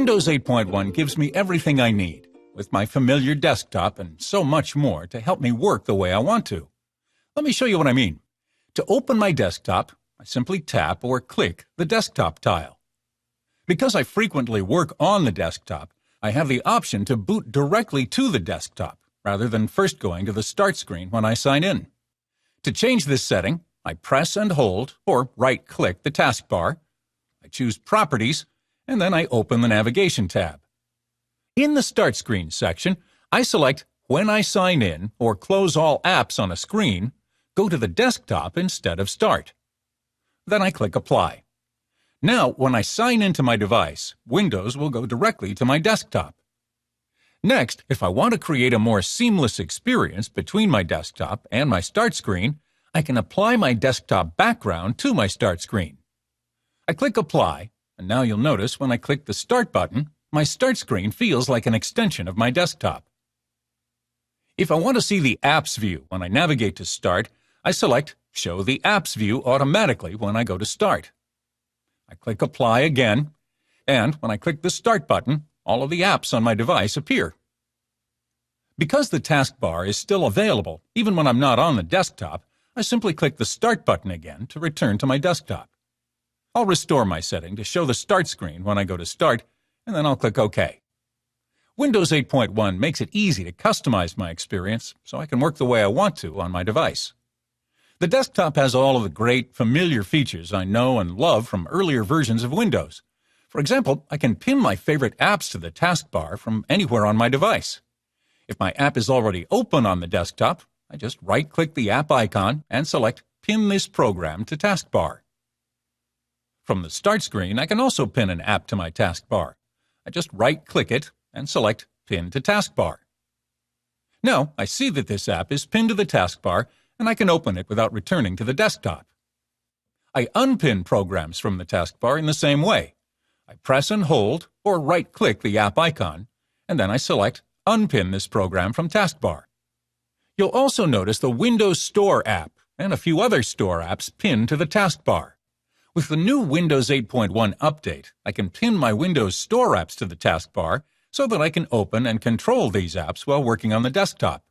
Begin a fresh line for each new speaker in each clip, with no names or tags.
Windows 8.1 gives me everything I need, with my familiar desktop and so much more to help me work the way I want to. Let me show you what I mean. To open my desktop, I simply tap or click the desktop tile. Because I frequently work on the desktop, I have the option to boot directly to the desktop, rather than first going to the Start screen when I sign in. To change this setting, I press and hold or right-click the taskbar. I choose Properties, and then I open the Navigation tab. In the Start Screen section, I select When I sign in or close all apps on a screen, go to the desktop instead of Start. Then I click Apply. Now, when I sign into my device, Windows will go directly to my desktop. Next, if I want to create a more seamless experience between my desktop and my Start screen, I can apply my desktop background to my Start screen. I click Apply, and now you'll notice when I click the Start button, my Start screen feels like an extension of my desktop. If I want to see the Apps view when I navigate to Start, I select Show the Apps view automatically when I go to Start. I click Apply again, and when I click the Start button, all of the apps on my device appear. Because the taskbar is still available even when I'm not on the desktop, I simply click the Start button again to return to my desktop. I'll restore my setting to show the Start screen when I go to Start, and then I'll click OK. Windows 8.1 makes it easy to customize my experience so I can work the way I want to on my device. The desktop has all of the great, familiar features I know and love from earlier versions of Windows. For example, I can pin my favorite apps to the taskbar from anywhere on my device. If my app is already open on the desktop, I just right-click the app icon and select Pin this program to taskbar. From the Start screen, I can also pin an app to my taskbar. I just right-click it and select Pin to taskbar. Now, I see that this app is pinned to the taskbar, and I can open it without returning to the desktop. I unpin programs from the taskbar in the same way. I press and hold or right-click the app icon, and then I select Unpin this program from taskbar. You'll also notice the Windows Store app and a few other Store apps pinned to the taskbar. With the new Windows 8.1 update, I can pin my Windows Store apps to the taskbar so that I can open and control these apps while working on the desktop.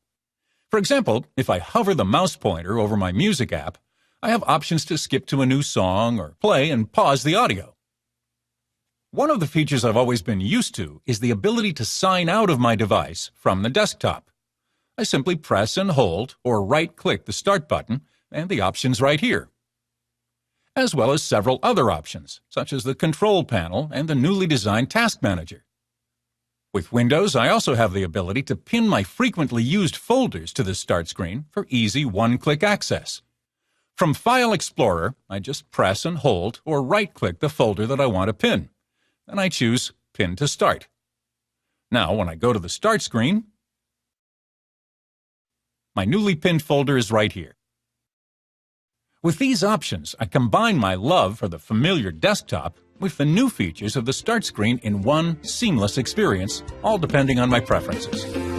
For example, if I hover the mouse pointer over my music app, I have options to skip to a new song or play and pause the audio. One of the features I've always been used to is the ability to sign out of my device from the desktop. I simply press and hold or right-click the Start button and the options right here, as well as several other options, such as the Control Panel and the newly designed Task Manager. With Windows, I also have the ability to pin my frequently used folders to the Start screen for easy one-click access. From File Explorer, I just press and hold or right-click the folder that I want to pin, and I choose Pin to Start. Now, when I go to the Start screen, my newly pinned folder is right here. With these options, I combine my love for the familiar desktop with the new features of the Start screen in one seamless experience, all depending on my preferences.